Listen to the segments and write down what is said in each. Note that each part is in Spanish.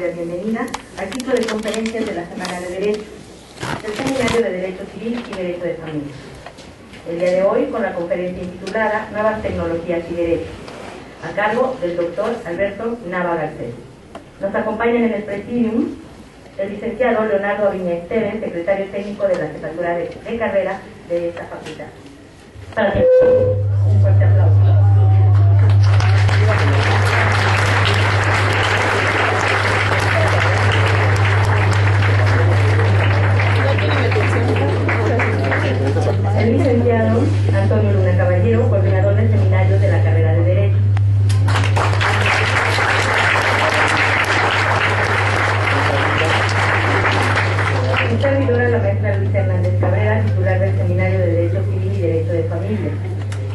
cordial bienvenida al ciclo de conferencias de la Semana de Derecho, del Seminario de Derecho Civil y Derecho de Familia. El día de hoy con la conferencia intitulada Nuevas Tecnologías y Derecho, a cargo del doctor Alberto Nava Garcés. Nos acompañan en el presidium el licenciado Leonardo Aviña Esteves, secretario técnico de la Jefatura de Carrera de esta facultad. Para que un fuerte aplauso. El licenciado Antonio Luna Caballero, coordinador del seminario de la carrera de Derecho. Mi servidora, la maestra Luisa Hernández Cabrera, titular del seminario de Derecho Civil y Derecho de Familia.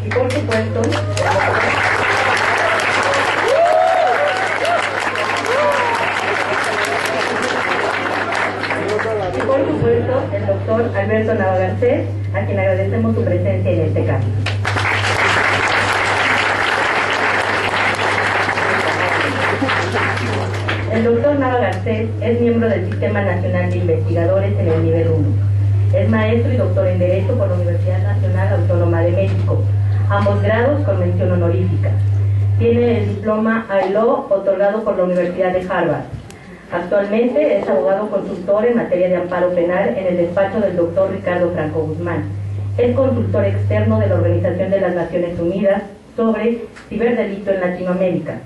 Y por supuesto, el doctor Alberto Nava Garcés, a quien agradecemos su presencia en este caso. El doctor Nava Garcés es miembro del Sistema Nacional de Investigadores en el nivel 1. Es maestro y doctor en Derecho por la Universidad Nacional Autónoma de México, ambos grados con mención honorífica. Tiene el diploma ILO otorgado por la Universidad de Harvard. Actualmente es abogado consultor en materia de amparo penal en el despacho del doctor Ricardo Franco Guzmán. Es consultor externo de la Organización de las Naciones Unidas sobre ciberdelito en Latinoamérica.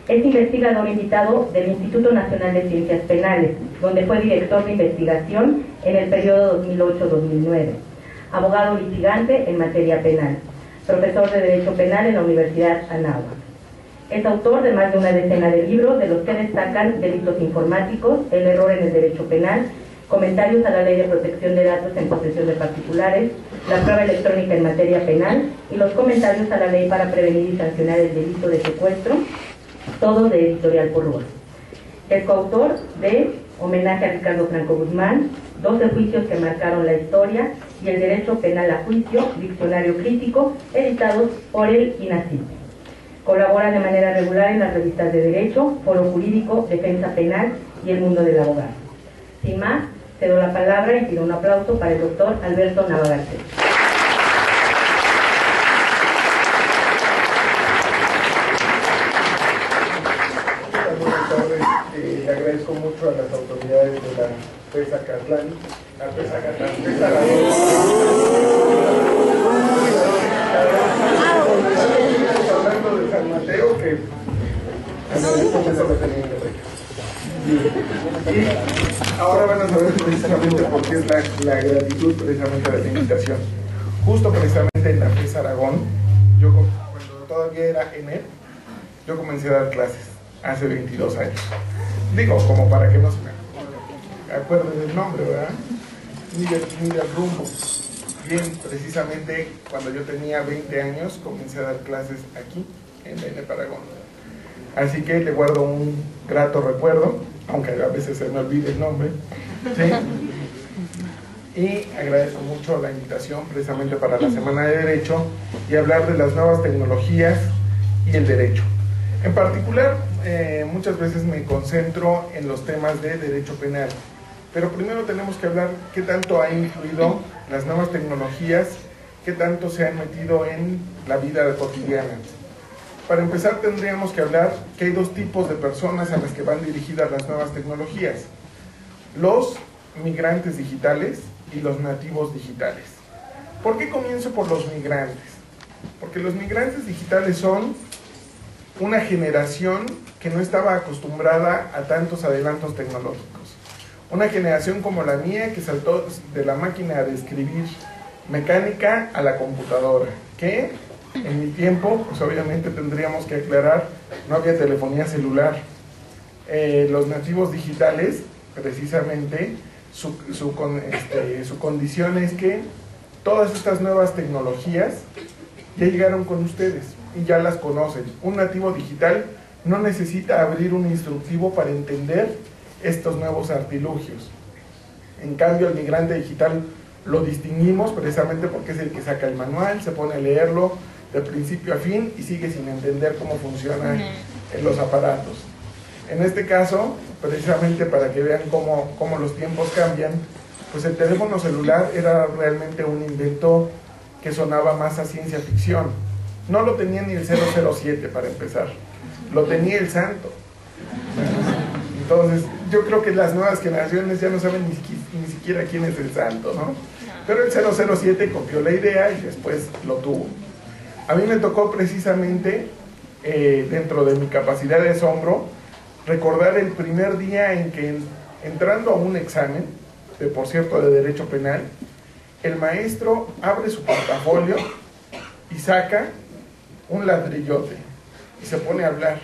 Es investigador invitado del Instituto Nacional de Ciencias Penales, donde fue director de investigación en el periodo 2008-2009. Abogado litigante en materia penal. Profesor de Derecho Penal en la Universidad Anáhuac. Es autor de más de una decena de libros, de los que destacan Delitos Informáticos, El Error en el Derecho Penal, Comentarios a la Ley de Protección de Datos en Posesión de Particulares, La Prueba Electrónica en Materia Penal y los Comentarios a la Ley para Prevenir y Sancionar el Delito de Secuestro, todos de Editorial Porrúa. Es coautor de Homenaje a Ricardo Franco Guzmán, 12 juicios que marcaron la historia y El Derecho Penal a Juicio, Diccionario Crítico, editados por el INACIP. Colabora de manera regular en las revistas de Derecho, Foro Jurídico, Defensa Penal y El Mundo del Abogado. Sin más, cedo la palabra y pido un aplauso para el doctor Alberto Nava Garcés. Buenas tardes. Le agradezco mucho a las autoridades de la PES Acatlán, hablando de San Mateo, que y ahora van a saber precisamente por qué es la gratitud precisamente de la invitación. Justo precisamente en la PES Aragón, yo cuando todavía era ENEP, yo comencé a dar clases hace 22 años. Digo, como para que no se me acuerden del nombre, ¿verdad? Ni del rumbo. Bien, precisamente cuando yo tenía 20 años comencé a dar clases aquí en la ENEP Aragón. Así que le guardo un grato recuerdo, aunque a veces se me olvide el nombre, ¿sí? Y agradezco mucho la invitación precisamente para la Semana de Derecho y hablar de las nuevas tecnologías y el derecho. En particular, muchas veces me concentro en los temas de derecho penal, pero primero tenemos que hablar qué tanto ha influido las nuevas tecnologías, qué tanto se han metido en la vida cotidiana. Para empezar tendríamos que hablar que hay dos tipos de personas a las que van dirigidas las nuevas tecnologías: los migrantes digitales y los nativos digitales. ¿Por qué comienzo por los migrantes? Porque los migrantes digitales son una generación que no estaba acostumbrada a tantos adelantos tecnológicos. Una generación como la mía que saltó de la máquina de escribir mecánica a la computadora, que en mi tiempo, pues obviamente tendríamos que aclarar, no había telefonía celular. Los nativos digitales, precisamente, su condición es que todas estas nuevas tecnologías ya llegaron con ustedes y ya las conocen. Un nativo digital no necesita abrir un instructivo para entender estos nuevos artilugios. En cambio, el migrante digital lo distinguimos precisamente porque es el que saca el manual, se pone a leerlo de principio a fin y sigue sin entender cómo funcionan los aparatos. En este caso, precisamente para que vean cómo los tiempos cambian, pues el teléfono celular era realmente un invento que sonaba más a ciencia ficción. No lo tenía ni el 007 para empezar, lo tenía el santo. Entonces, yo creo que las nuevas generaciones ya no saben ni siquiera quién es el santo, ¿no? Pero el 007 copió la idea y después lo tuvo. A mí me tocó precisamente, dentro de mi capacidad de asombro, recordar el primer día en que, entrando a un examen, por cierto, de Derecho Penal, el maestro abre su portafolio y saca un ladrillote y se pone a hablar.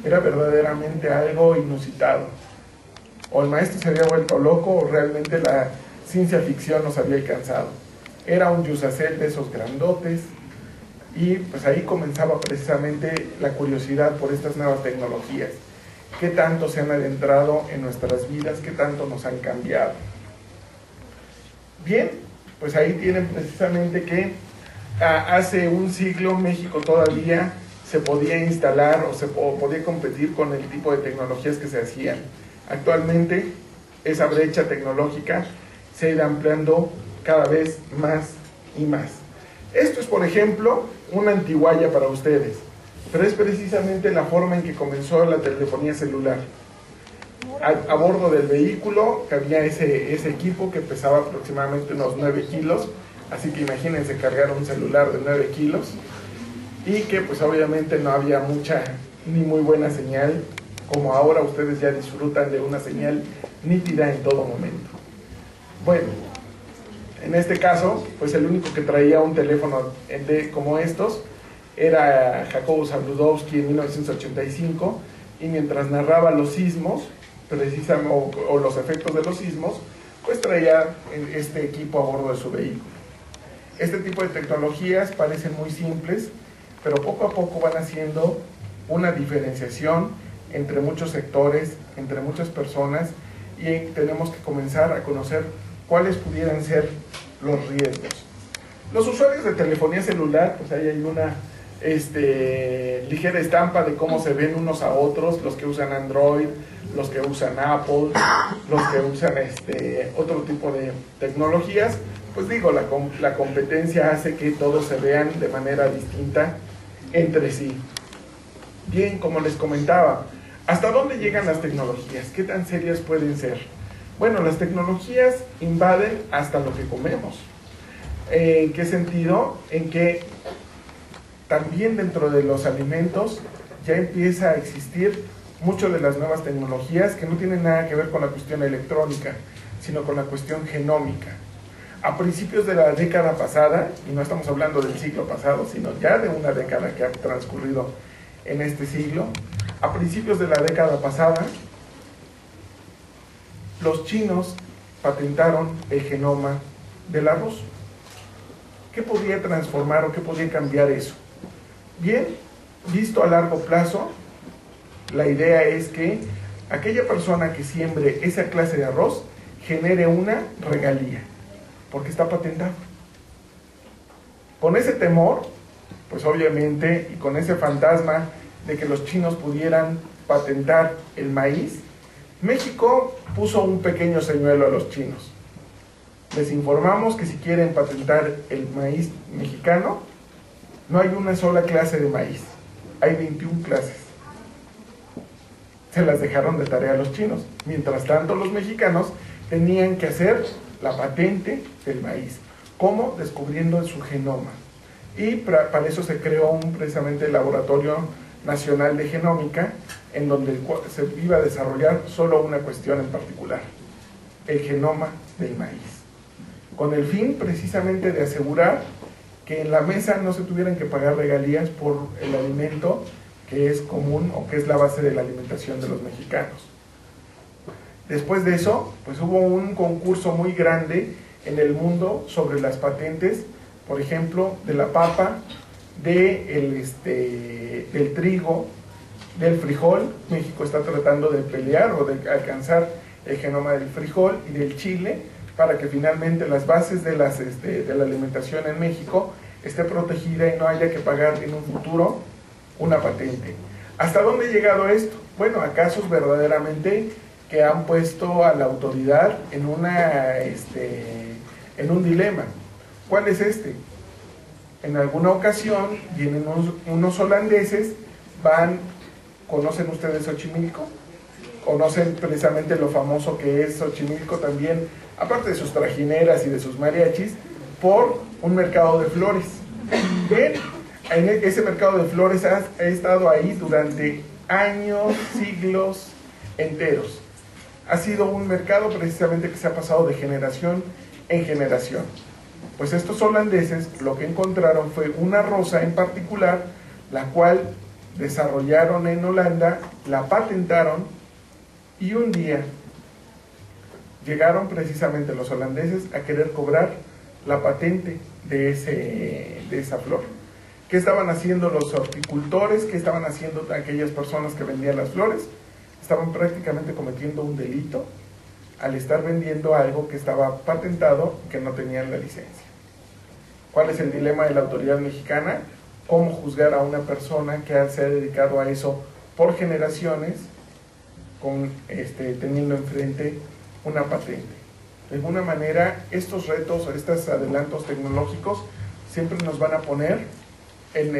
Era verdaderamente algo inusitado. O el maestro se había vuelto loco o realmente la ciencia ficción nos había alcanzado. Era un Yusacel de esos grandotes y pues ahí comenzaba precisamente la curiosidad por estas nuevas tecnologías. ¿Qué tanto se han adentrado en nuestras vidas? ¿Qué tanto nos han cambiado? Bien, pues ahí tienen precisamente que hace un siglo México todavía se podía instalar o podía competir con el tipo de tecnologías que se hacían. Actualmente esa brecha tecnológica se ha ido ampliando cada vez más y más. Esto es, por ejemplo, una antiguaya para ustedes, pero es precisamente la forma en que comenzó la telefonía celular. A bordo del vehículo había ese equipo que pesaba aproximadamente unos 9 kilos, así que imagínense cargar un celular de 9 kilos y que pues obviamente no había mucha ni muy buena señal, como ahora ustedes ya disfrutan de una señal nítida en todo momento. Bueno, en este caso, pues el único que traía un teléfono como estos era Jacobo Zabludowski en 1985, y mientras narraba los sismos, precisamente, o los efectos de los sismos, pues traía este equipo a bordo de su vehículo. Este tipo de tecnologías parecen muy simples, pero poco a poco van haciendo una diferenciación entre muchos sectores, entre muchas personas, y tenemos que comenzar a conocer cuáles pudieran ser los riesgos. Los usuarios de telefonía celular, pues ahí hay una ligera estampa de cómo se ven unos a otros, los que usan Android, los que usan Apple, los que usan otro tipo de tecnologías. Pues digo, la competencia hace que todos se vean de manera distinta entre sí. Bien, como les comentaba, ¿hasta dónde llegan las tecnologías? ¿Qué tan serias pueden ser? Bueno, las tecnologías invaden hasta lo que comemos. ¿En qué sentido? En que también dentro de los alimentos ya empieza a existir mucho de las nuevas tecnologías que no tienen nada que ver con la cuestión electrónica, sino con la cuestión genómica. A principios de la década pasada, y no estamos hablando del siglo pasado, sino ya de una década que ha transcurrido en este siglo, a principios de la década pasada, los chinos patentaron el genoma del arroz. ¿Qué podía transformar o qué podía cambiar eso? Bien, visto a largo plazo, la idea es que aquella persona que siembre esa clase de arroz genere una regalía, porque está patentado. Con ese temor, pues obviamente, y con ese fantasma de que los chinos pudieran patentar el maíz, México puso un pequeño señuelo a los chinos. Les informamos que si quieren patentar el maíz mexicano, no hay una sola clase de maíz, hay 21 clases. Se las dejaron de tarea a los chinos. Mientras tanto, los mexicanos tenían que hacer la patente del maíz. ¿Cómo? Descubriendo su genoma. Y para eso se creó precisamente el Laboratorio Nacional de Genómica, en donde se iba a desarrollar solo una cuestión en particular: el genoma del maíz, con el fin precisamente de asegurar que en la mesa no se tuvieran que pagar regalías por el alimento que es común o que es la base de la alimentación de los mexicanos. Después de eso, pues hubo un concurso muy grande en el mundo sobre las patentes, por ejemplo, de la papa, del trigo, del frijol. México está tratando de pelear o de alcanzar el genoma del frijol y del chile, para que finalmente las bases de la alimentación en México esté protegida y no haya que pagar en un futuro una patente. ¿Hasta dónde ha llegado esto? Bueno, a casos verdaderamente que han puesto a la autoridad en un dilema. ¿Cuál es este? En alguna ocasión vienen unos holandeses, ¿conocen ustedes Xochimilco? ¿Conocen precisamente lo famoso que es Xochimilco también, aparte de sus trajineras y de sus mariachis, por un mercado de flores? Bien, ese mercado de flores ha estado ahí durante años, siglos enteros. Ha sido un mercado precisamente que se ha pasado de generación en generación. Pues estos holandeses lo que encontraron fue una rosa en particular, la cual desarrollaron en Holanda, la patentaron, y un día llegaron precisamente los holandeses a querer cobrar la patente de esa flor. ¿Qué estaban haciendo los horticultores? ¿Qué estaban haciendo aquellas personas que vendían las flores? Estaban prácticamente cometiendo un delito al estar vendiendo algo que estaba patentado y que no tenían la licencia. ¿Cuál es el dilema de la autoridad mexicana? ¿Cómo juzgar a una persona que se ha dedicado a eso por generaciones, teniendo enfrente una patente? De alguna manera, estos retos o estos adelantos tecnológicos siempre nos van a poner en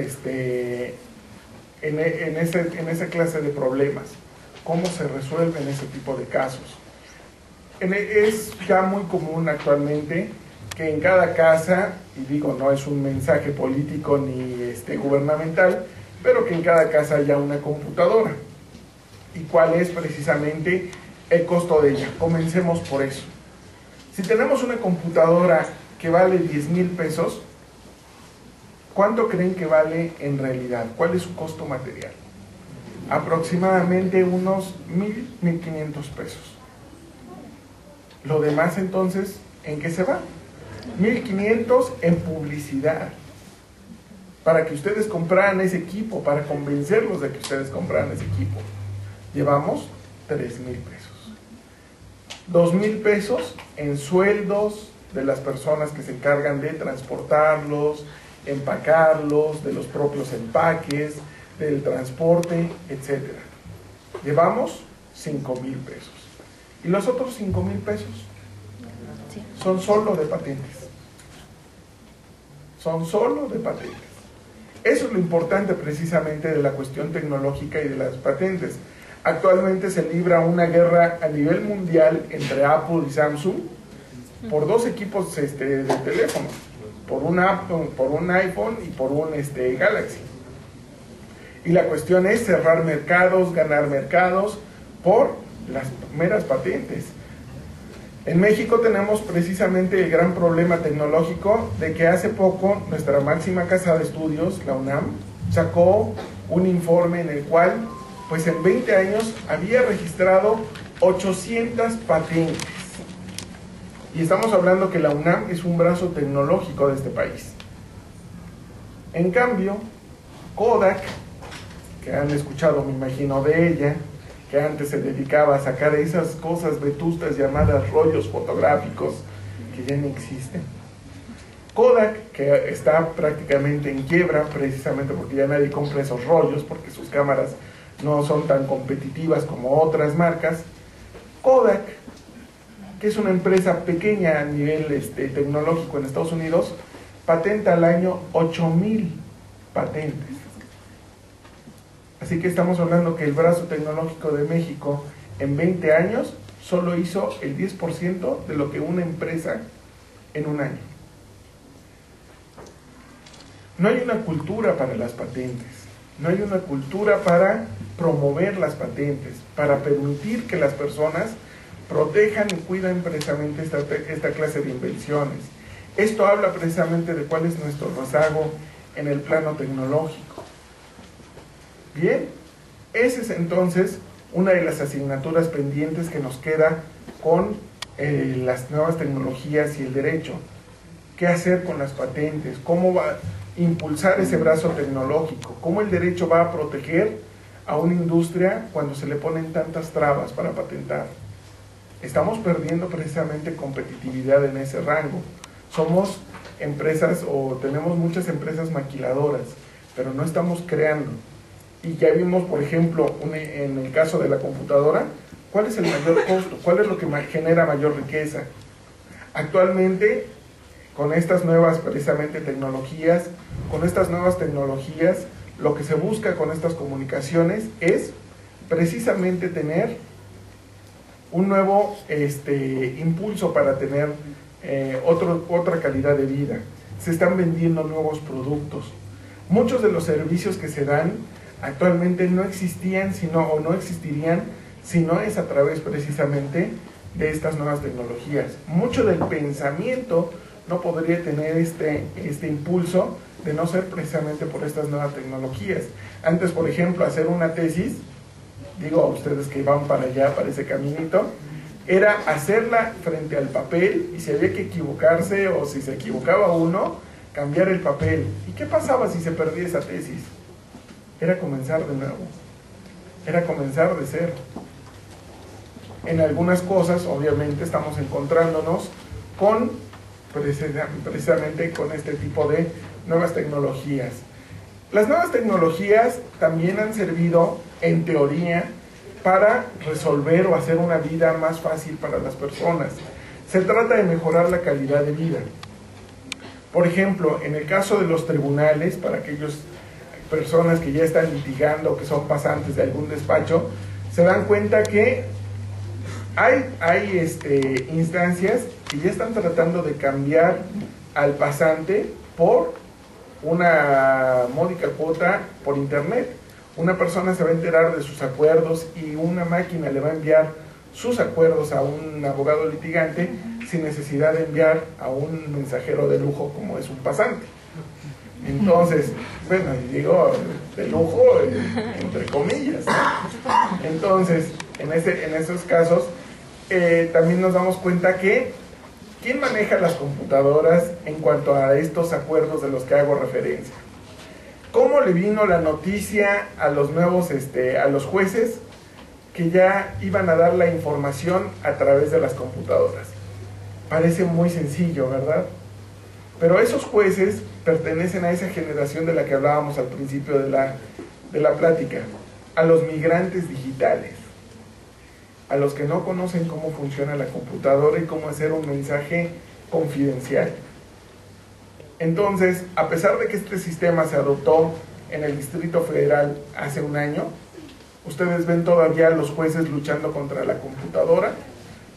esa clase de problemas. ¿Cómo se resuelven ese tipo de casos? Es ya muy común actualmente que en cada casa, y digo, no es un mensaje político ni gubernamental, pero que en cada casa haya una computadora. ¿Y cuál es precisamente el costo de ella? Comencemos por eso. Si tenemos una computadora que vale 10,000 pesos, ¿cuánto creen que vale en realidad? ¿Cuál es su costo material? Aproximadamente unos 1,500 pesos. Lo demás entonces, ¿en qué se va? 1,500 en publicidad, para que ustedes compraran ese equipo, para convencerlos de que ustedes compraran ese equipo. Llevamos 3,000 pesos. 2,000 pesos en sueldos de las personas que se encargan de transportarlos, empacarlos, de los propios empaques, del transporte, etc. Llevamos 5,000 pesos. ¿Y los otros 5,000 pesos? Son solo de patentes. Son solo de patentes. Eso es lo importante precisamente de la cuestión tecnológica y de las patentes. Actualmente se libra una guerra a nivel mundial entre Apple y Samsung por dos equipos de teléfono, por un iPhone y por un Galaxy. Y la cuestión es cerrar mercados, ganar mercados por las meras patentes. En México tenemos precisamente el gran problema tecnológico de que hace poco nuestra máxima casa de estudios, la UNAM, sacó un informe en el cual, pues en 20 años, había registrado 800 patentes. Y estamos hablando que la UNAM es un brazo tecnológico de este país. En cambio, Kodak, que han escuchado, me imagino, de ella, que antes se dedicaba a sacar esas cosas vetustas llamadas rollos fotográficos, que ya no existen. Kodak, que está prácticamente en quiebra, precisamente porque ya nadie compra esos rollos, porque sus cámaras no son tan competitivas como otras marcas. Kodak, que es una empresa pequeña a nivel tecnológico en Estados Unidos, patenta al año 8,000 patentes. Así que estamos hablando que el brazo tecnológico de México en 20 años solo hizo el 10% de lo que una empresa en un año. No hay una cultura para las patentes, no hay una cultura para promover las patentes, para permitir que las personas protejan y cuiden precisamente esta clase de invenciones. Esto habla precisamente de cuál es nuestro rezago en el plano tecnológico. Bien, esa es entonces una de las asignaturas pendientes que nos queda con las nuevas tecnologías y el derecho. ¿Qué hacer con las patentes? ¿Cómo va a impulsar ese brazo tecnológico? ¿Cómo el derecho va a proteger a una industria cuando se le ponen tantas trabas para patentar? Estamos perdiendo precisamente competitividad en ese rango. Somos empresas o tenemos muchas empresas maquiladoras, pero no estamos creando. Y ya vimos, por ejemplo, en el caso de la computadora, ¿cuál es el mayor costo? ¿Cuál es lo que genera mayor riqueza? Actualmente, con estas nuevas, precisamente, tecnologías, lo que se busca con estas comunicaciones es precisamente tener un nuevo impulso para tener otra calidad de vida. Se están vendiendo nuevos productos. Muchos de los servicios que se dan actualmente no existían o no existirían si no es a través precisamente de estas nuevas tecnologías. Mucho del pensamiento no podría tener este impulso de no ser precisamente por estas nuevas tecnologías. Antes, por ejemplo, hacer una tesis, digo a ustedes que van para allá, para ese caminito, era hacerla frente al papel, y si había que equivocarse o si se equivocaba uno, cambiar el papel. ¿Y qué pasaba si se perdía esa tesis? Era comenzar de nuevo, era comenzar de cero. En algunas cosas, obviamente, estamos encontrándonos con precisamente con este tipo de nuevas tecnologías. Las nuevas tecnologías también han servido, en teoría, para resolver o hacer una vida más fácil para las personas. Se trata de mejorar la calidad de vida. Por ejemplo, en el caso de los tribunales, para aquellas personas que ya están litigando, que son pasantes de algún despacho, se dan cuenta que hay instancias que ya están tratando de cambiar al pasante por una módica cuota por internet. Una persona se va a enterar de sus acuerdos y una máquina le va a enviar sus acuerdos a un abogado litigante sin necesidad de enviar a un mensajero de lujo como es un pasante. Entonces, bueno, digo de lujo entre comillas, ¿no? Entonces, en esos casos también nos damos cuenta que ¿quién maneja las computadoras en cuanto a estos acuerdos de los que hago referencia? ¿Cómo le vino la noticia a los nuevos, a los jueces que ya iban a dar la información a través de las computadoras? Parece muy sencillo, ¿verdad? Pero esos jueces pertenecen a esa generación de la que hablábamos al principio de la plática, a los migrantes digitales, a los que no conocen cómo funciona la computadora y cómo hacer un mensaje confidencial. Entonces, a pesar de que este sistema se adoptó en el Distrito Federal hace un año, ustedes ven todavía a los jueces luchando contra la computadora,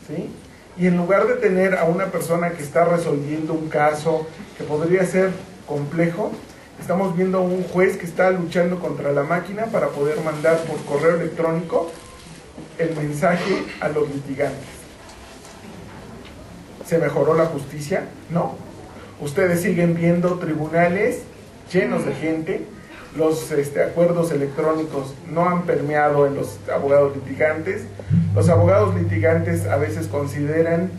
¿sí? Y en lugar de tener a una persona que está resolviendo un caso que podría ser complejo, estamos viendo a un juez que está luchando contra la máquina para poder mandar por correo electrónico el mensaje a los litigantes. ¿Se mejoró la justicia? No. Ustedes siguen viendo tribunales llenos de gente. Los acuerdos electrónicos no han permeado en los abogados litigantes. Los abogados litigantes a veces consideran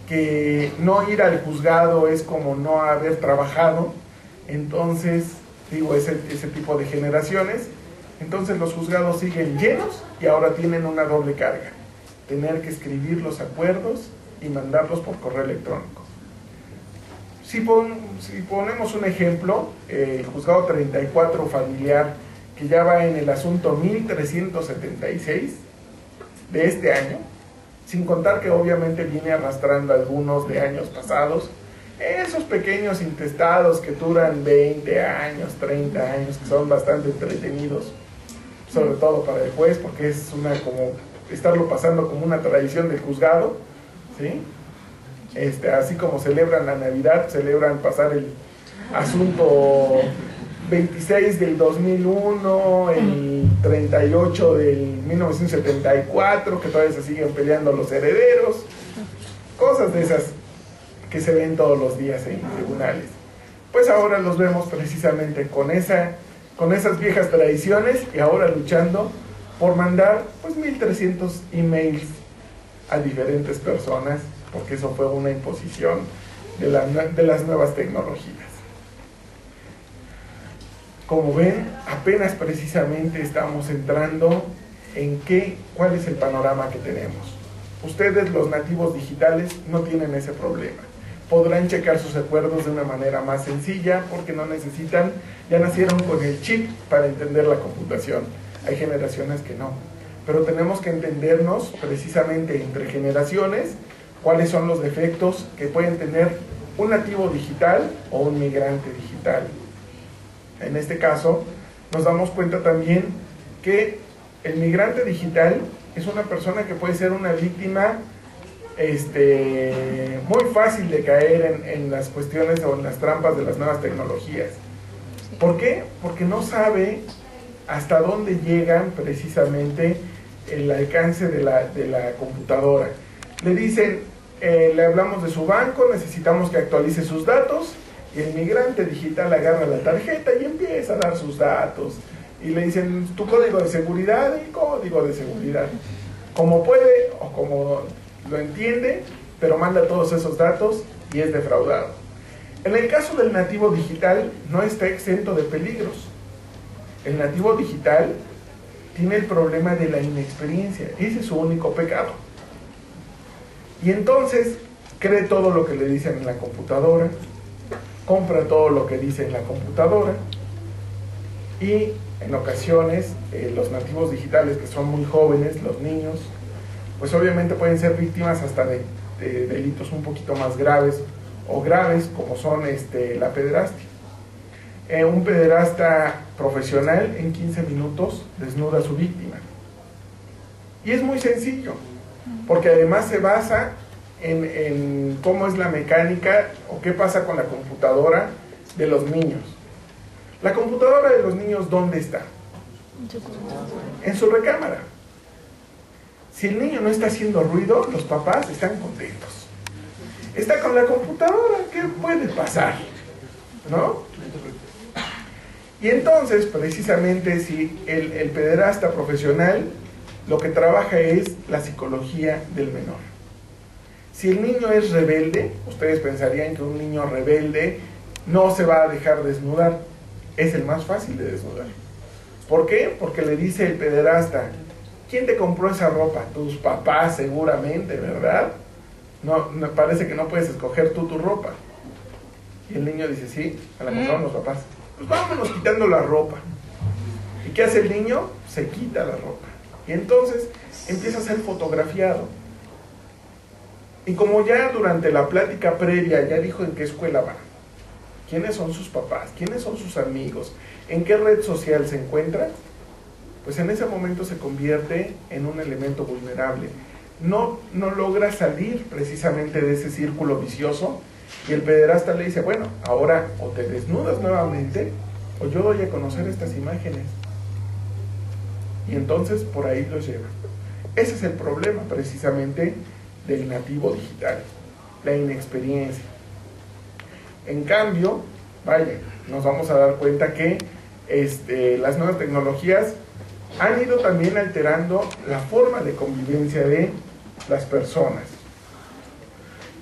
que no ir al juzgado es como no haber trabajado. Entonces, digo, ese tipo de generaciones. Entonces los juzgados siguen llenos y ahora tienen una doble carga. Tener que escribir los acuerdos y mandarlos por correo electrónico. Si ponemos un ejemplo, el juzgado 34 familiar, que ya va en el asunto 1376 de este año, sin contar que obviamente viene arrastrando algunos de años pasados, esos pequeños intestados que duran 20 años, 30 años, que son bastante entretenidos, sobre todo para el juez, porque es como estarlo pasando como una tradición del juzgado, ¿sí? Así como celebran la Navidad, celebran pasar el asunto 26 del 2001, el 38 del 1974, que todavía se siguen peleando los herederos, cosas de esas que se ven todos los días en tribunales. Pues ahora los vemos precisamente con esas viejas tradiciones y ahora luchando por mandar pues 1300 emails a diferentes personas, porque eso fue una imposición de las nuevas tecnologías. Como ven, apenas precisamente estamos entrando en cuál es el panorama que tenemos. Ustedes, los nativos digitales, no tienen ese problema. Podrán checar sus acuerdos de una manera más sencilla porque no necesitan, ya nacieron con el chip para entender la computación. hay generaciones que no. Pero tenemos que entendernos precisamente entre generaciones cuáles son los defectos que pueden tener un nativo digital o un migrante digital. En este caso, nos damos cuenta también que el migrante digital es una persona que puede ser una víctima muy fácil de caer en las cuestiones o en las trampas de las nuevas tecnologías. ¿Por qué? Porque no sabe hasta dónde llegan precisamente el alcance de la computadora. Le dicen, le hablamos de su banco, necesitamos que actualice sus datos, y el migrante digital agarra la tarjeta y empieza a dar sus datos. Y le dicen, tu código de seguridad, y código de seguridad. Como puede o como lo entiende, pero manda todos esos datos y es defraudado. En el caso del nativo digital, no está exento de peligros. El nativo digital tiene el problema de la inexperiencia. Ese es su único pecado. Y entonces cree todo lo que le dicen en la computadora, compra todo lo que dice en la computadora, y en ocasiones los nativos digitales, que son muy jóvenes, los niños, pues obviamente pueden ser víctimas hasta de delitos un poquito más graves o graves, como son la pederastia. Un pederasta profesional en 15 minutos desnuda a su víctima. Y es muy sencillo, porque además se basa en cómo es la mecánica o qué pasa con la computadora de los niños. La computadora de los niños, ¿dónde está? En su recámara. Si el niño no está haciendo ruido, los papás están contentos. Está con la computadora, ¿qué puede pasar? ¿No? Y entonces, precisamente, si el pederasta profesional lo que trabaja es la psicología del menor. Si el niño es rebelde, ustedes pensarían que un niño rebelde no se va a dejar desnudar. Es el más fácil de desnudar. ¿Por qué? Porque le dice el pederasta, ¿quién te compró esa ropa? Tus papás seguramente, ¿verdad? No, parece que no puedes escoger tú tu ropa. Y el niño dice, sí, a la compraron los papás. Pues vámonos quitando la ropa. ¿Y qué hace el niño? Se quita la ropa. Y entonces empieza a ser fotografiado. Y como ya durante la plática previa ya dijo en qué escuela va, quiénes son sus papás, quiénes son sus amigos, en qué red social se encuentra, pues en ese momento se convierte en un elemento vulnerable. No logra salir precisamente de ese círculo vicioso, y el pederasta le dice, bueno, ahora o te desnudas nuevamente o yo doy a conocer estas imágenes. Y entonces por ahí los lleva. Ese es el problema precisamente del nativo digital, la inexperiencia. En cambio, vaya, nos vamos a dar cuenta que las nuevas tecnologías han ido también alterando la forma de convivencia de las personas.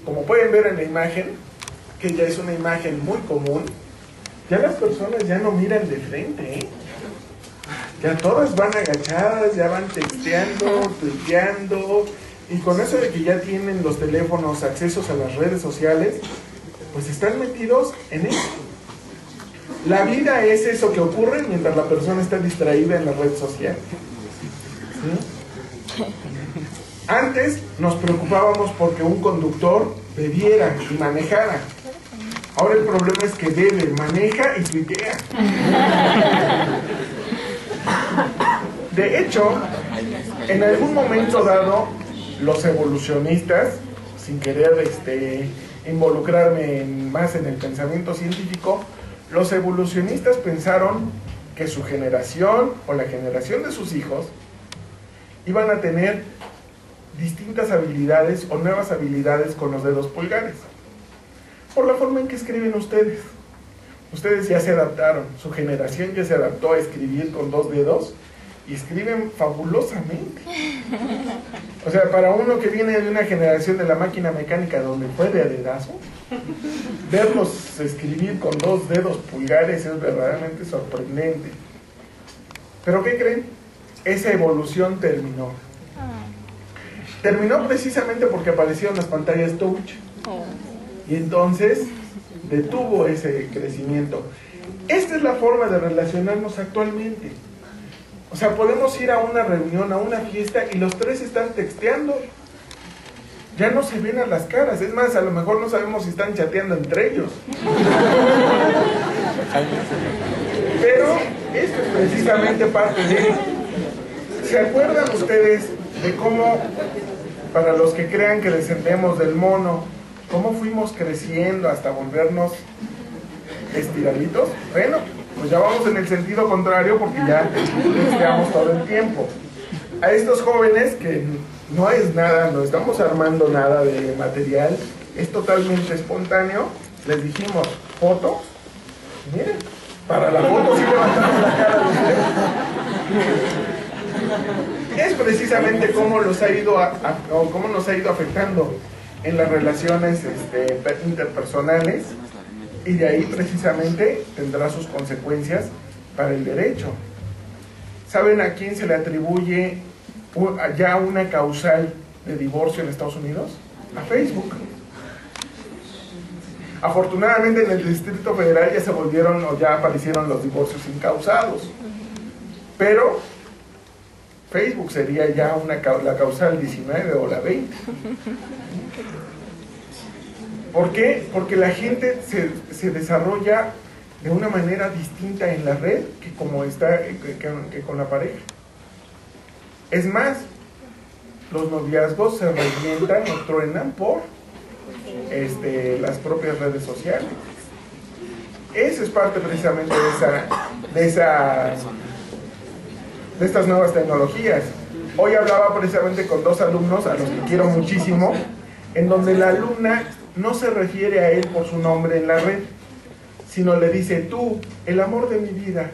Como pueden ver en la imagen, que ya es una imagen muy común, ya las personas ya no miran de frente, ¿eh? Ya todas van agachadas, ya van texteando, tuiteando, y con eso de que ya tienen los teléfonos accesos a las redes sociales, pues están metidos en eso. La vida es eso que ocurre mientras la persona está distraída en la red social. ¿Sí? Antes nos preocupábamos porque un conductor bebiera y manejara. Ahora el problema es que bebe, maneja y tuitea. De hecho, en algún momento dado, los evolucionistas, sin querer involucrarme más en el pensamiento científico, los evolucionistas pensaron que su generación o la generación de sus hijos iban a tener distintas habilidades o nuevas habilidades con los dedos pulgares, por la forma en que escriben ustedes. Ustedes ya se adaptaron, su generación ya se adaptó a escribir con 2 dedos y escriben fabulosamente. O sea, para uno que viene de una generación de la máquina mecánica donde fue de a dedazo, verlos escribir con 2 dedos pulgares es verdaderamente sorprendente. ¿Pero qué creen? Esa evolución terminó. Terminó precisamente porque aparecieron las pantallas touch. Y entonces detuvo ese crecimiento. Esta es la forma de relacionarnos actualmente. O sea, podemos ir a una reunión, a una fiesta y los tres están texteando. Ya no se ven a las caras. Es más, a lo mejor no sabemos si están chateando entre ellos. Pero esto es precisamente parte de... ¿Se acuerdan ustedes de cómo, para los que crean que descendemos del mono, cómo fuimos creciendo hasta volvernos estiraditos? Bueno, pues ya vamos en el sentido contrario porque ya texteamos todo el tiempo. A estos jóvenes que no es nada, no estamos armando nada de material, es totalmente espontáneo, les dijimos, foto, miren, para la foto sí levantamos la cara de ustedes. Es precisamente cómo nos ha ido cómo nos ha ido afectando en las relaciones interpersonales, y de ahí precisamente tendrá sus consecuencias para el derecho. ¿Saben a quién se le atribuye ya una causal de divorcio en Estados Unidos? A Facebook. Afortunadamente en el Distrito Federal ya se volvieron o ya aparecieron los divorcios incausados, pero Facebook sería ya la causal 19 o la 20. ¿Por qué? Porque la gente se desarrolla de una manera distinta en la red que como está que con la pareja. Es más, los noviazgos se revientan o truenan por las propias redes sociales. Eso es parte precisamente de estas nuevas tecnologías. Hoy hablaba precisamente con dos alumnos a los que quiero muchísimo, en donde la alumna no se refiere a él por su nombre en la red, sino le dice: tú, el amor de mi vida,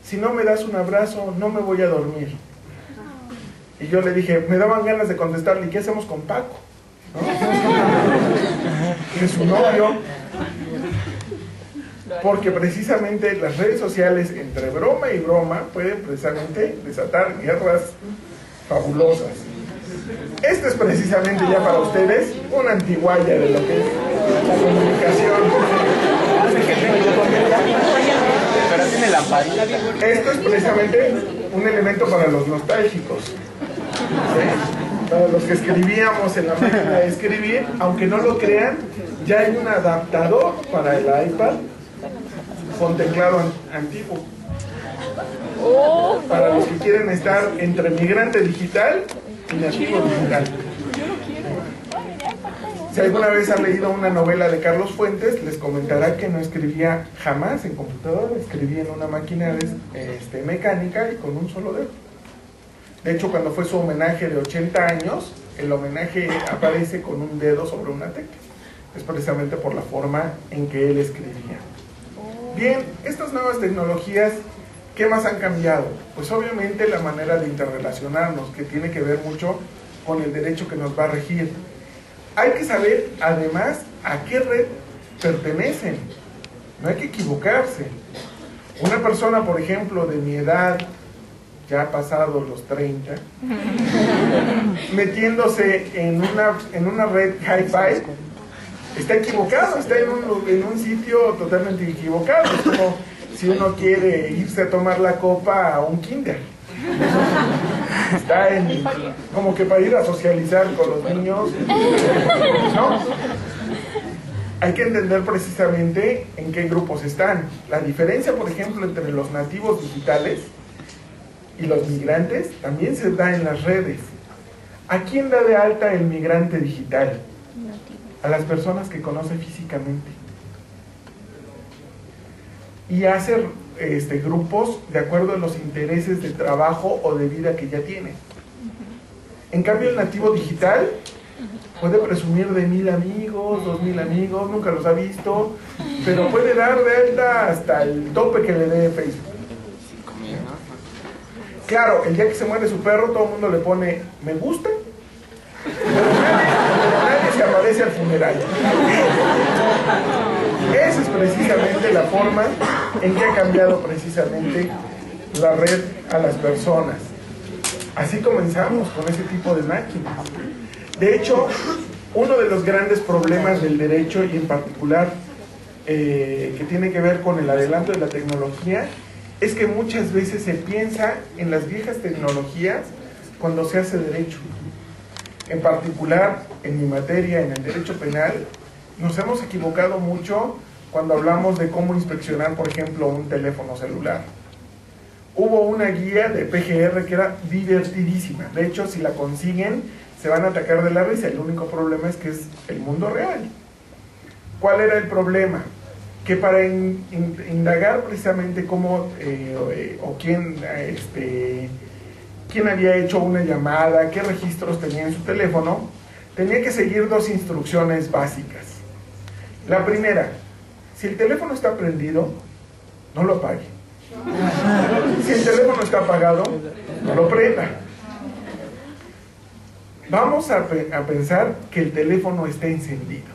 si no me das un abrazo no me voy a dormir. Y yo le dije, me daban ganas de contestarle, ¿y qué hacemos con Paco? ¿No? Que es su novio. Porque precisamente las redes sociales, entre broma y broma, pueden precisamente desatar guerras fabulosas. Esto es precisamente ya para ustedes una antigualla de lo que es la comunicación. Esto es precisamente un elemento para los nostálgicos, ¿sí? Para los que escribíamos en la máquina de escribir, aunque no lo crean, ya hay un adaptador para el iPad con teclado antiguo. Para los que quieren estar entre migrante digital y nativo digital. Si alguna vez han leído una novela de Carlos Fuentes, les comentará que no escribía jamás en computadora, escribía en una máquina mecánica y con un solo dedo. De hecho, cuando fue su homenaje de 80 años, el homenaje aparece con un dedo sobre una tecla. Es precisamente por la forma en que él escribía. Bien, estas nuevas tecnologías, ¿qué más han cambiado? Pues obviamente la manera de interrelacionarnos, que tiene que ver mucho con el derecho que nos va a regir. Hay que saber, además, a qué red pertenecen. No hay que equivocarse. Una persona, por ejemplo, de mi edad, ya pasados los 30, metiéndose en una red hi-fi, está equivocado, está en un sitio totalmente equivocado. Es como si uno quiere irse a tomar la copa a un kinder. Está como que para ir a socializar con los niños, ¿no? Hay que entender precisamente en qué grupos están. La diferencia, por ejemplo, entre los nativos digitales y los migrantes también se da en las redes. ¿A quién da de alta el migrante digital? A las personas que conoce físicamente. Y hace grupos de acuerdo a los intereses de trabajo o de vida que ya tiene. En cambio, el nativo digital puede presumir de 1000 amigos, 2000 amigos, nunca los ha visto, pero puede dar de alta hasta el tope que le dé Facebook. Claro, el día que se muere su perro, todo el mundo le pone me gusta, pero nadie se aparece al funeral. Esa es precisamente la forma en que ha cambiado precisamente la red a las personas. Así comenzamos con ese tipo de máquinas. De hecho, uno de los grandes problemas del derecho, y en particular que tiene que ver con el adelanto de la tecnología, es que muchas veces se piensa en las viejas tecnologías cuando se hace derecho. En particular, en mi materia, en el derecho penal, nos hemos equivocado mucho cuando hablamos de cómo inspeccionar, por ejemplo, un teléfono celular. Hubo una guía de PGR que era divertidísima. De hecho, si la consiguen, se van a atacar de la risa. El único problema es que es el mundo real. ¿Cuál era el problema? Que para indagar precisamente cómo o quién había hecho una llamada, qué registros tenía en su teléfono, tenía que seguir dos instrucciones básicas. La primera, si el teléfono está prendido, no lo apague. Si el teléfono está apagado, no lo prenda. Vamos a pensar que el teléfono está encendido.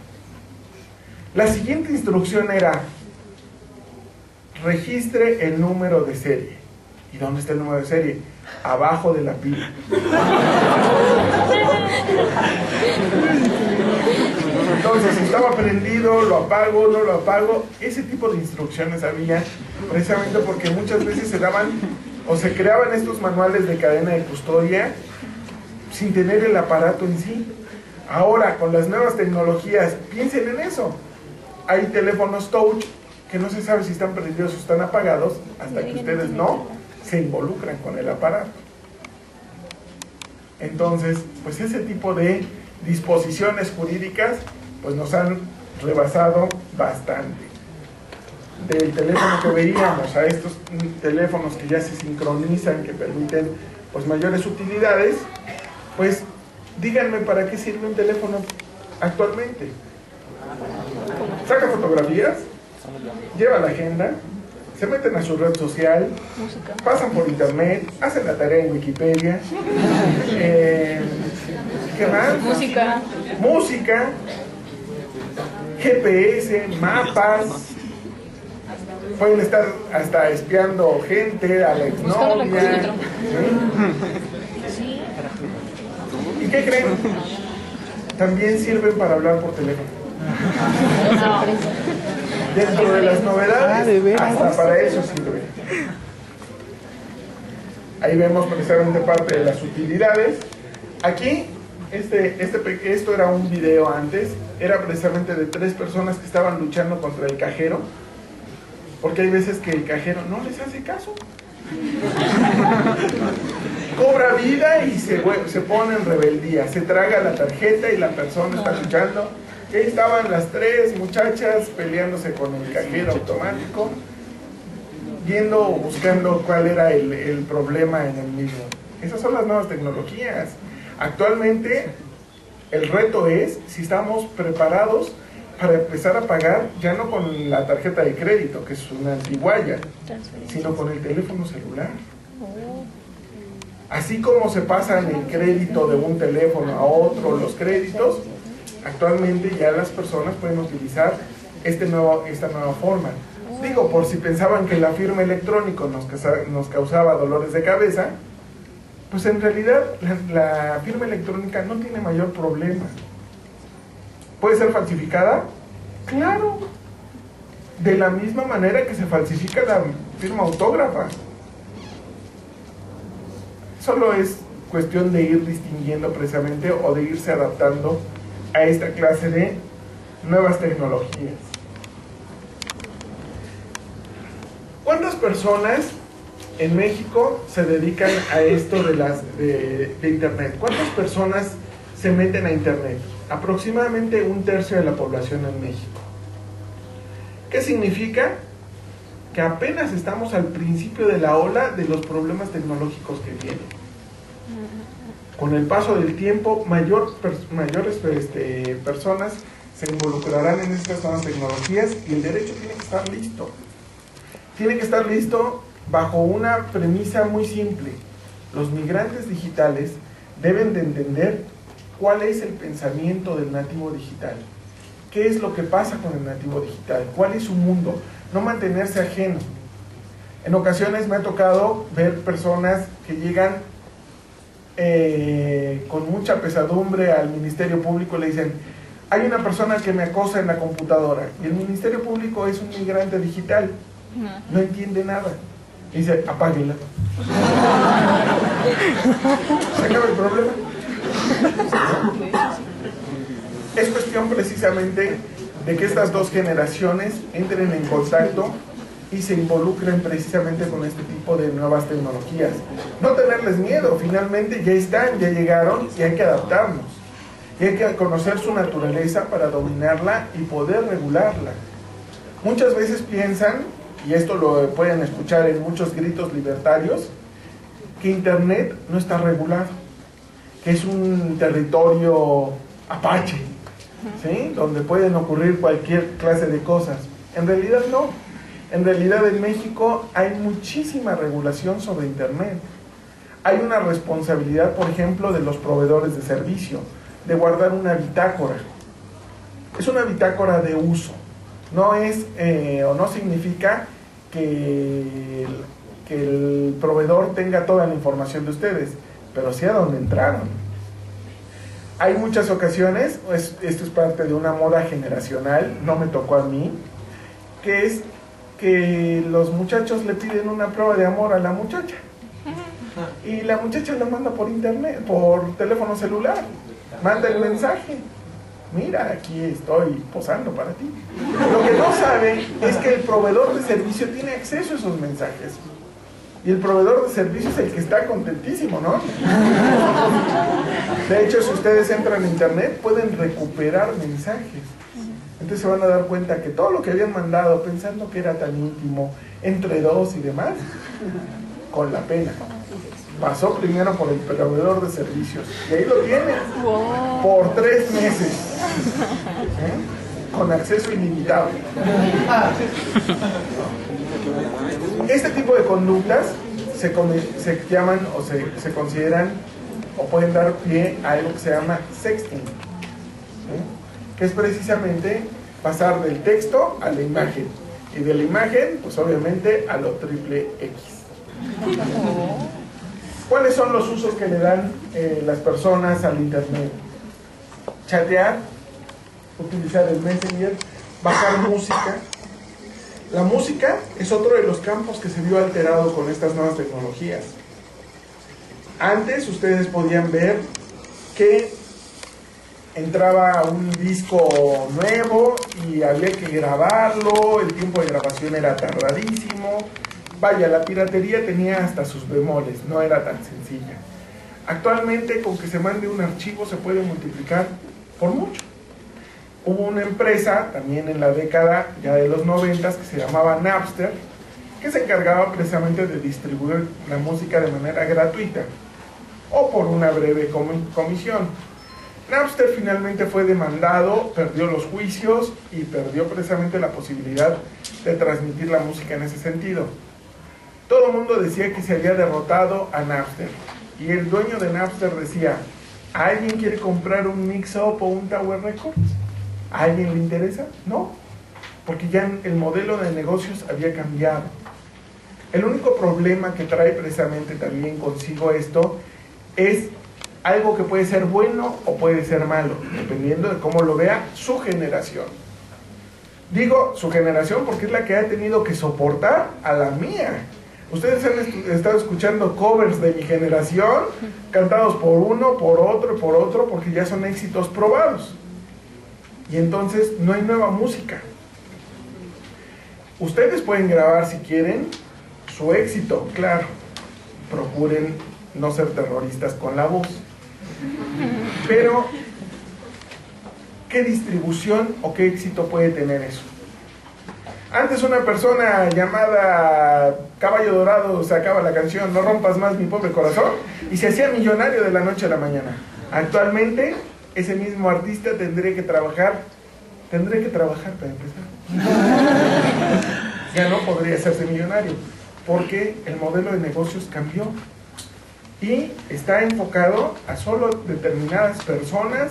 La siguiente instrucción era: registre el número de serie. ¿Y dónde está el número de serie? Abajo de la pila. Entonces, si estaba prendido, lo apago, no lo apago. Ese tipo de instrucciones había, precisamente porque muchas veces se daban o se creaban estos manuales de cadena de custodia sin tener el aparato en sí. Ahora, con las nuevas tecnologías, piensen en eso. Hay teléfonos touch que no se sabe si están prendidos o están apagados hasta que ustedes no se involucran con el aparato. Entonces, pues ese tipo de disposiciones jurídicas pues nos han rebasado bastante. Del teléfono que veíamos a estos teléfonos que ya se sincronizan, que permiten pues mayores utilidades, pues díganme para qué sirve un teléfono actualmente. Saca fotografías, lleva la agenda, se meten a su red social, pasan por internet, hacen la tarea en Wikipedia, ¿qué más? Música, GPS, mapas, pueden estar hasta espiando gente, a la exnovia. ¿Sí? ¿Y qué creen? También sirven para hablar por teléfono. Dentro de las novedades, hasta para eso sirve. Ahí vemos precisamente parte de las utilidades. Aquí, esto era un video antes, era precisamente de 3 personas que estaban luchando contra el cajero, porque hay veces que el cajero no les hace caso. Cobra vida y se pone en rebeldía, se traga la tarjeta y la persona está luchando. Y ahí estaban las 3 muchachas peleándose con el cajero automático, buscando cuál era el problema en el mismo. Esas son las nuevas tecnologías. Actualmente el reto es si estamos preparados para empezar a pagar ya no con la tarjeta de crédito, que es una antiguaya, sino con el teléfono celular. Así como se pasan el crédito de un teléfono a otro, los créditos, actualmente ya las personas pueden utilizar esta nueva forma. Digo, por si pensaban que la firma electrónica nos causaba dolores de cabeza, pues en realidad la firma electrónica no tiene mayor problema. ¿Puede ser falsificada? ¡Claro! De la misma manera que se falsifica la firma autógrafa. Solo es cuestión de ir distinguiendo precisamente o de irse adaptando a esta clase de nuevas tecnologías. ¿Cuántas personas en México se dedican a esto de Internet? ¿Cuántas personas se meten a Internet? Aproximadamente 1/3 de la población en México. ¿Qué significa? Que apenas estamos al principio de la ola de los problemas tecnológicos que vienen. Con el paso del tiempo, mayores personas se involucrarán en estas nuevas tecnologías y el derecho tiene que estar listo. Tiene que estar listo bajo una premisa muy simple. Los migrantes digitales deben de entender cuál es el pensamiento del nativo digital. ¿Qué es lo que pasa con el nativo digital? ¿Cuál es su mundo? No mantenerse ajeno. En ocasiones me ha tocado ver personas que llegan con mucha pesadumbre al Ministerio Público y le dicen: hay una persona que me acosa en la computadora. Y el Ministerio Público es un migrante digital, no entiende nada. Y dice, apáguenla. Se acaba el problema. Es cuestión precisamente de que estas dos generaciones entren en contacto y se involucren precisamente con este tipo de nuevas tecnologías. No tenerles miedo, finalmente ya están, ya llegaron y hay que adaptarnos. Y hay que conocer su naturaleza para dominarla y poder regularla. Muchas veces piensan, y esto lo pueden escuchar en muchos gritos libertarios, que Internet no está regulado, que es un territorio apache, ¿sí? Donde pueden ocurrir cualquier clase de cosas. En realidad no. En realidad en México hay muchísima regulación sobre Internet. Hay una responsabilidad, por ejemplo, de los proveedores de servicio, de guardar una bitácora. Es una bitácora de uso. No es, o no significa que el proveedor tenga toda la información de ustedes, pero sí a dónde entraron. Hay muchas ocasiones, esto es parte de una moda generacional, no me tocó a mí, que es que los muchachos le piden una prueba de amor a la muchacha y la muchacha lo manda por internet, por teléfono celular, manda el mensaje: mira, aquí estoy posando para ti. Lo que no sabe es que el proveedor de servicio tiene acceso a esos mensajes. Y el proveedor de servicio es el que está contentísimo, ¿no? De hecho, si ustedes entran a internet, pueden recuperar mensajes. Entonces se van a dar cuenta que todo lo que habían mandado, pensando que era tan íntimo, entre dos y demás, con la pena. Pasó primero por el proveedor de servicios. Y ahí lo tienen. Por 3 meses. Con acceso ilimitado. Este tipo de conductas se llaman o se consideran o pueden dar pie a algo que se llama sexting, que es precisamente pasar del texto a la imagen y de la imagen pues obviamente a lo triple X. ¿Cuáles son los usos que le dan las personas al internet? Chatear, utilizar el Messenger, bajar música. La música es otro de los campos que se vio alterado con estas nuevas tecnologías. Antes ustedes podían ver que entraba un disco nuevo y había que grabarlo, el tiempo de grabación era tardadísimo. Vaya, la piratería tenía hasta sus bemoles, no era tan sencilla. Actualmente, con que se mande un archivo se puede multiplicar por mucho. Hubo una empresa, también en la década ya de los 90, que se llamaba Napster, que se encargaba precisamente de distribuir la música de manera gratuita, o por una breve comisión. Napster finalmente fue demandado, perdió los juicios y perdió precisamente la posibilidad de transmitir la música en ese sentido. Todo el mundo decía que se había derrotado a Napster, y el dueño de Napster decía: ¿alguien quiere comprar un Mix-Up o un Tower Records? ¿A alguien le interesa? No, porque ya el modelo de negocios había cambiado. El único problema que trae precisamente también consigo esto es algo que puede ser bueno o puede ser malo, dependiendo de cómo lo vea su generación. Digo su generación porque es la que ha tenido que soportar a la mía. Ustedes han estado escuchando covers de mi generación, cantados por uno, por otro, porque ya son éxitos probados. Y entonces no hay nueva música. Ustedes pueden grabar si quieren su éxito, claro. Procuren no ser terroristas con la voz. Pero, ¿qué distribución o qué éxito puede tener eso? Antes una persona llamada Caballo Dorado sacaba la canción "No rompas más mi pobre corazón" y se hacía millonario de la noche a la mañana. Actualmente ese mismo artista tendría que trabajar para empezar. Ya no podría hacerse millonario, porque el modelo de negocios cambió y está enfocado a solo determinadas personas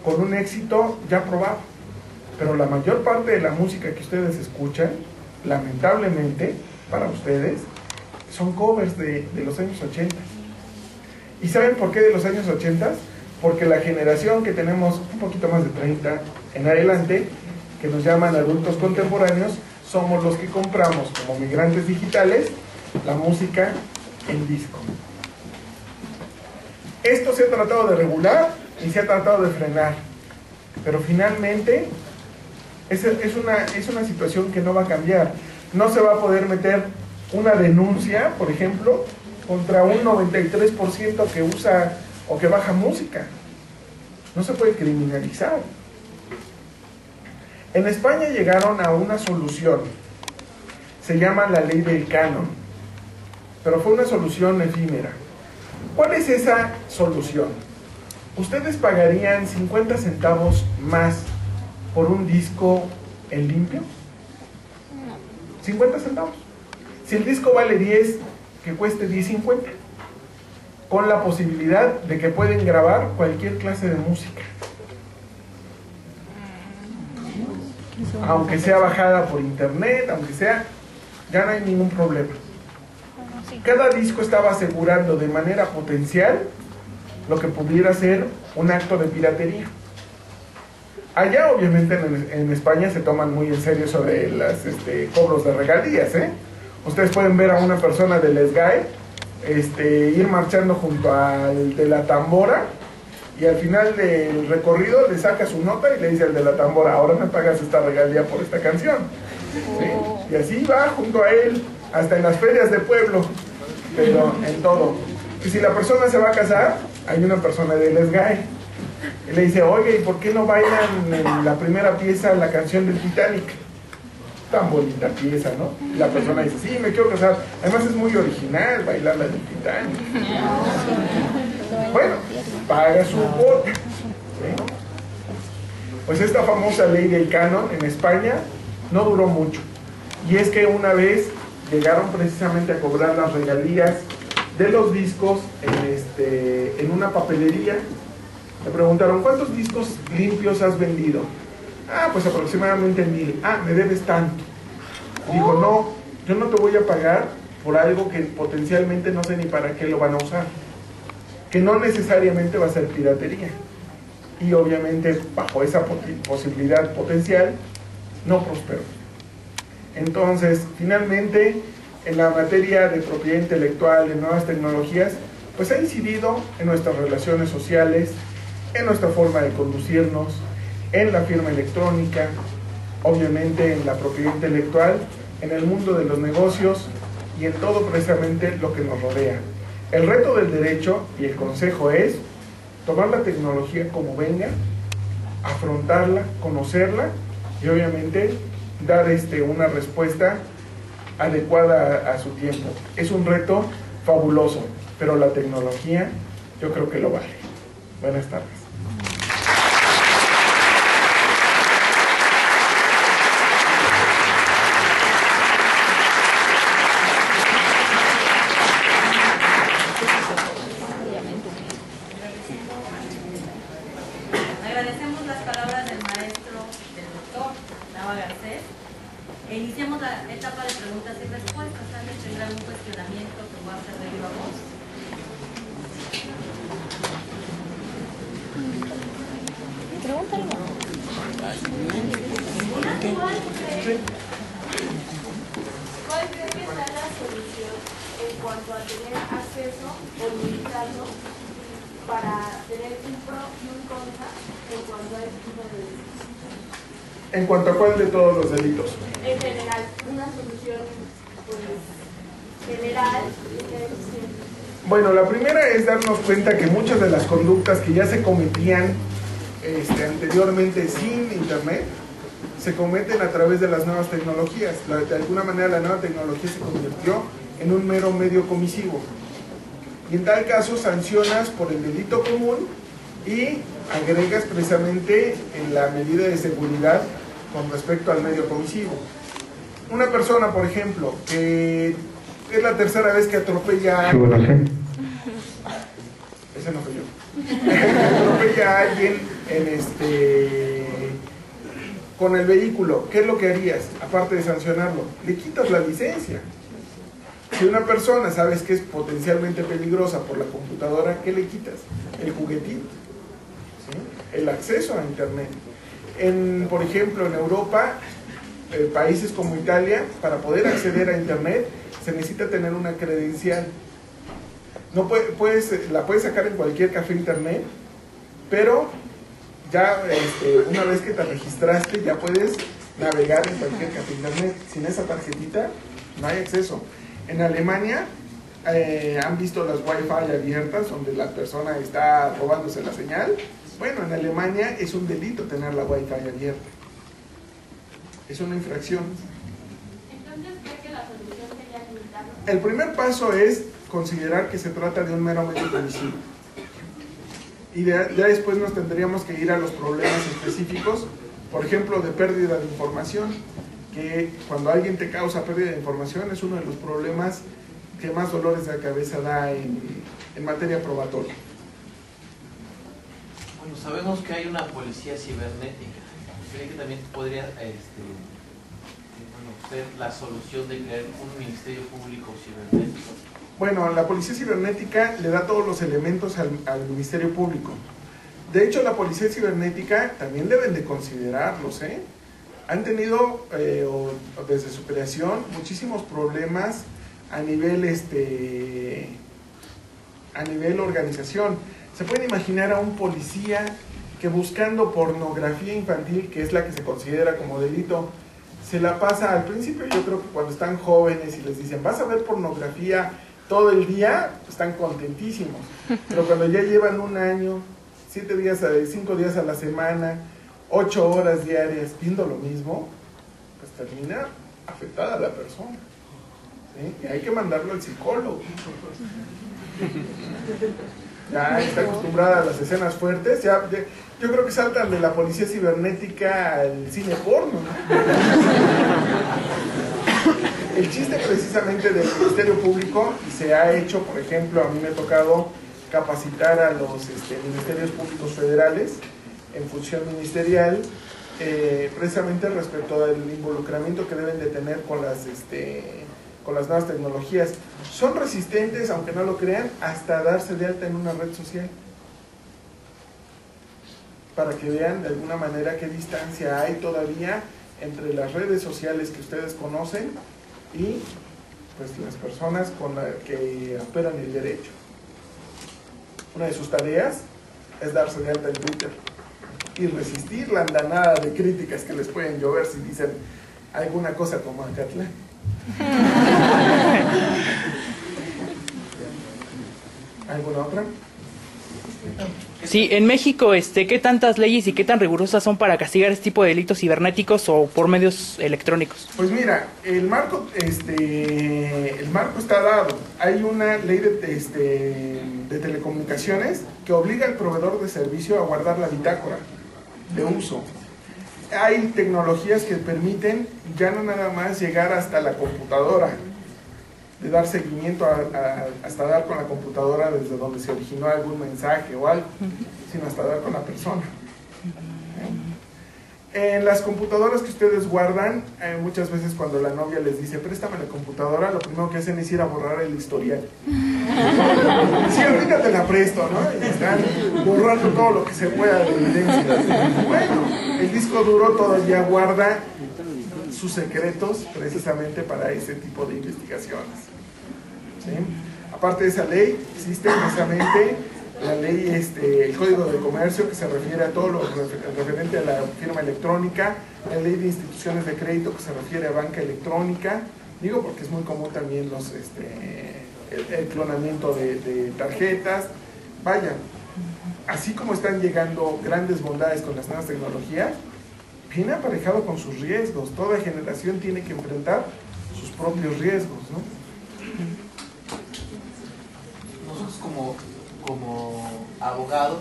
con un éxito ya probado. Pero la mayor parte de la música que ustedes escuchan, lamentablemente para ustedes, son covers de los años 80. ¿Y saben por qué de los años 80? Porque la generación que tenemos un poquito más de 30 en adelante, que nos llaman adultos contemporáneos, somos los que compramos como migrantes digitales la música en disco. Esto se ha tratado de regular y se ha tratado de frenar, pero finalmente es una situación que no va a cambiar. No se va a poder meter una denuncia, por ejemplo, contra un 93% que usa o que baja música. No se puede criminalizar. En España llegaron a una solución, se llama la ley del canon, pero fue una solución efímera. ¿Cuál es esa solución? ¿Ustedes pagarían 50 centavos más por un disco en limpio? 50 centavos. Si el disco vale 10, que cueste 10.50, con la posibilidad de que pueden grabar cualquier clase de música, aunque sea bajada por internet, aunque sea, ya no hay ningún problema. Cada disco estaba asegurando de manera potencial lo que pudiera ser un acto de piratería. Allá obviamente en España se toman muy en serio sobre los cobros de regalías, ¿eh? Ustedes pueden ver a una persona del SGAE ir marchando junto al de la tambora, y al final del recorrido le saca su nota y le dice al de la tambora: ahora me pagas esta regalía por esta canción, ¿sí? Y así va junto a él hasta en las ferias de pueblo, pero en todo. Y si la persona se va a casar, hay una persona del SGAE y le dice: oye, ¿y por qué no bailan en la primera pieza la canción del Titanic? Tan bonita pieza, ¿no? Y la persona dice: sí, me quiero casar. Además es muy original bailar la del Titanic. Bueno, paga su cuota, ¿sí? Pues esta famosa ley del canon en España no duró mucho. Y es que una vez llegaron precisamente a cobrar las regalías de los discos en una papelería. Le preguntaron: ¿cuántos discos limpios has vendido? Ah, pues aproximadamente 1000. Ah, me debes tanto. Digo: no, yo no te voy a pagar por algo que potencialmente no sé ni para qué lo van a usar, que no necesariamente va a ser piratería. Y obviamente bajo esa posibilidad potencial no prosperó. Entonces, finalmente, en la materia de propiedad intelectual, de nuevas tecnologías, pues ha incidido en nuestras relaciones sociales, en nuestra forma de conducirnos, en la firma electrónica, obviamente en la propiedad intelectual, en el mundo de los negocios y en todo precisamente lo que nos rodea. El reto del derecho y el consejo es tomar la tecnología como venga, afrontarla, conocerla y obviamente dar una respuesta adecuada a su tiempo. Es un reto fabuloso, pero la tecnología yo creo que lo vale. Buenas tardes. Agradecemos las palabras del maestro, del doctor Nava Garcés. Iniciamos la etapa de preguntas y respuestas. ¿Alguien tendrá algún cuestionamiento que pueda hacer de viva voz? Pregúntale. ¿Cuál cree que sea la solución en cuanto a tener acceso o limitarlo para tener un pro y un contra en cuanto a este tipo de delitos? ¿En cuanto a cuál de todos los delitos? En general, una solución pues, general. Bueno, la primera es darnos cuenta que muchas de las conductas que ya se cometían anteriormente sin internet se cometen a través de las nuevas tecnologías. De alguna manera la nueva tecnología se convirtió en un mero medio comisivo, y en tal caso sancionas por el delito común y agregas precisamente en la medida de seguridad con respecto al medio comisivo. Una persona, por ejemplo, que es la tercera vez que atropella a alguien, ese no fue yo, atropella a alguien con el vehículo, ¿qué es lo que harías? Aparte de sancionarlo, le quitas la licencia. Si una persona sabes que es potencialmente peligrosa por la computadora, ¿qué le quitas? El juguetito, ¿sí? El acceso a internet. Por ejemplo, en Europa, países como Italia, para poder acceder a internet, se necesita tener una credencial. No la puedes sacar en cualquier café internet, pero ya una vez que te registraste ya puedes navegar en cualquier café internet. Sin esa tarjetita no hay acceso. En Alemania han visto las Wi-Fi abiertas donde la persona está robándose la señal. Bueno, en Alemania es un delito tener la Wi-Fi abierta. Es una infracción. Entonces, ¿cree que la solución sería limitarlo? El primer paso es considerar que se trata de un meramente homicidio. Y ya después nos tendríamos que ir a los problemas específicos, por ejemplo, de pérdida de información, que cuando alguien te causa pérdida de información es uno de los problemas que más dolores de cabeza da en materia probatoria. Bueno, sabemos que hay una policía cibernética. ¿Cree que también podría ser la solución de crear un ministerio público cibernético? Bueno, la policía cibernética le da todos los elementos al Ministerio Público. De hecho, la policía cibernética también deben de considerarlos, ¿eh? Han tenido, desde su creación, muchísimos problemas a nivel organización. Se pueden imaginar a un policía que buscando pornografía infantil, que es la que se considera como delito, se la pasa al principio. Yo creo que cuando están jóvenes y les dicen, vas a ver pornografía todo el día, están contentísimos. Pero cuando ya llevan un año, 5 días a la semana, 8 horas diarias viendo lo mismo, pues termina afectada la persona, ¿sí? Y hay que mandarlo al psicólogo. Ya está acostumbrada a las escenas fuertes. Yo creo que saltan de la policía cibernética al cine porno, ¿no? El chiste precisamente del Ministerio Público, y se ha hecho, por ejemplo, a mí me ha tocado capacitar a los ministerios públicos federales en función ministerial, precisamente respecto al involucramiento que deben de tener con las nuevas tecnologías. Son resistentes, aunque no lo crean, hasta darse de alta en una red social, para que vean de alguna manera qué distancia hay todavía entre las redes sociales que ustedes conocen y pues las personas con las que operan el derecho. Una de sus tareas es darse de alta en Twitter y resistir la andanada de críticas que les pueden llover si dicen alguna cosa como Acatlán. ¿Alguna otra? Sí, en México, ¿qué tantas leyes y qué tan rigurosas son para castigar este tipo de delitos cibernéticos o por medios electrónicos? Pues mira, el marco está dado. Hay una ley de telecomunicaciones que obliga al proveedor de servicio a guardar la bitácora de uso. Hay tecnologías que permiten ya no nada más llegar hasta la computadora, de dar seguimiento hasta dar con la computadora desde donde se originó algún mensaje o algo, sino hasta dar con la persona. En las computadoras que ustedes guardan, muchas veces cuando la novia les dice préstame la computadora, lo primero que hacen es ir a borrar el historial. Sí, ahorita te la presto, ¿no? Y están borrando todo lo que se pueda de evidencia. Bueno, el disco duro todavía guarda sus secretos precisamente para ese tipo de investigaciones, ¿sí? Aparte de esa ley, existe precisamente la ley, el Código de Comercio, que se refiere a todo lo referente a la firma electrónica, la ley de instituciones de crédito, que se refiere a banca electrónica, digo porque es muy común también el clonamiento de tarjetas. Vaya, así como están llegando grandes bondades con las nuevas tecnologías, viene aparejado con sus riesgos. Toda generación tiene que enfrentar sus propios riesgos, ¿no? Nosotros como abogados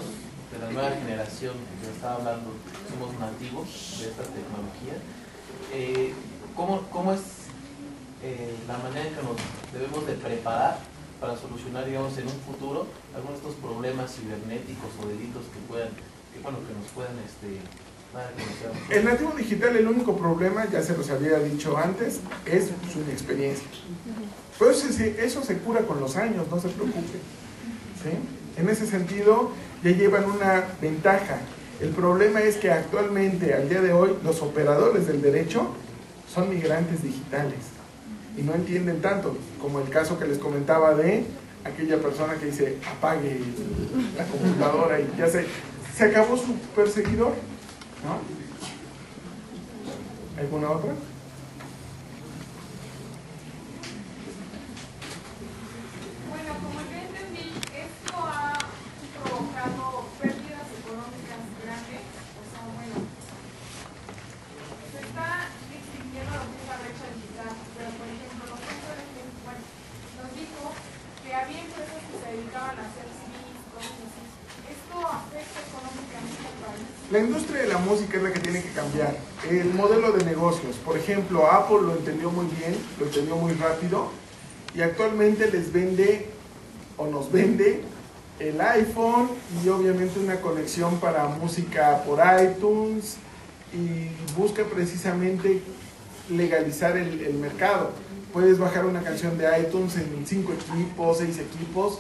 de la nueva generación que estaba hablando, somos nativos de esta tecnología, ¿cómo es la manera en que nos debemos de preparar para solucionar, digamos, en un futuro algunos de estos problemas cibernéticos o delitos que nos puedan El nativo digital, el único problema, ya se los había dicho antes, es su inexperiencia. Pues eso se cura con los años, no se preocupe, ¿sí? En ese sentido, ya llevan una ventaja. El problema es que actualmente, al día de hoy, los operadores del derecho son migrantes digitales. y no entienden tanto, como el caso que les comentaba de aquella persona que dice apague la computadora y ya se acabó su perseguidor, ¿no? ¿Alguna otra? Bueno, como yo entendí, esto ha provocado pérdidas económicas grandes, o sea, bueno, se está extinguiendo lo que es la brecha digital, pero por ejemplo, nosotros nos dijo que había empresas que se dedicaban a hacer CDs, cosas así. ¿Esto afecta económicamente al país? La industria de la música es la que tiene que cambiar. El modelo de negocios, por ejemplo, Apple lo entendió muy bien, lo entendió muy rápido y actualmente les vende o nos vende el iPhone y obviamente una conexión para música por iTunes y busca precisamente legalizar el mercado. Puedes bajar una canción de iTunes en 5 equipos, 6 equipos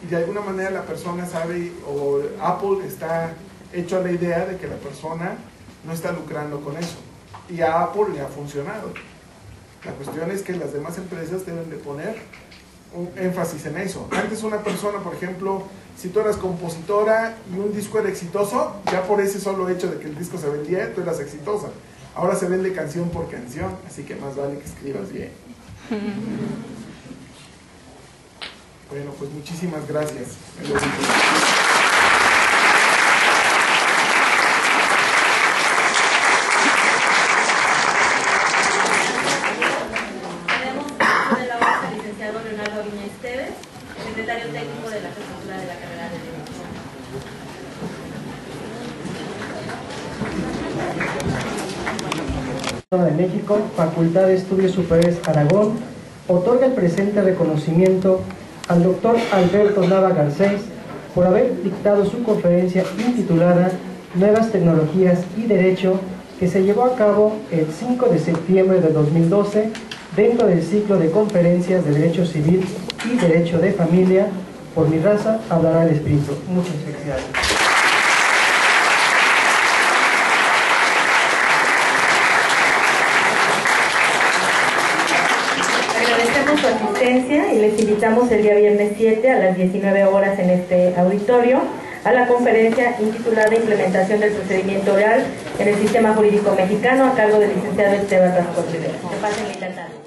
y de alguna manera la persona sabe o Apple está hecho a la idea de que la persona no está lucrando con eso y a Apple le ha funcionado. La cuestión es que las demás empresas deben de poner un énfasis en eso. Antes una persona, por ejemplo, si tú eras compositora y un disco era exitoso, ya por ese solo hecho de que el disco se vendía, tú eras exitosa. Ahora se vende canción por canción, así que más vale que escribas bien. Bueno, pues muchísimas gracias. Secretario técnico de la jefatura de la carrera de Derecho. De México, Facultad de Estudios Superiores Aragón, otorga el presente reconocimiento al doctor Alberto Nava Garcés por haber dictado su conferencia intitulada Nuevas Tecnologías y Derecho, que se llevó a cabo el 5 de septiembre de 2012 dentro del ciclo de conferencias de Derecho Civil y Derecho de Familia. Por mi raza hablará el Espíritu. Muchas felicidades. Agradecemos su asistencia y les invitamos el día viernes 7 a las 19 horas en este auditorio a la conferencia intitulada Implementación del procedimiento oral en el sistema jurídico mexicano a cargo del licenciado Esteban Rascón Rivera. Que pasen linda tarde.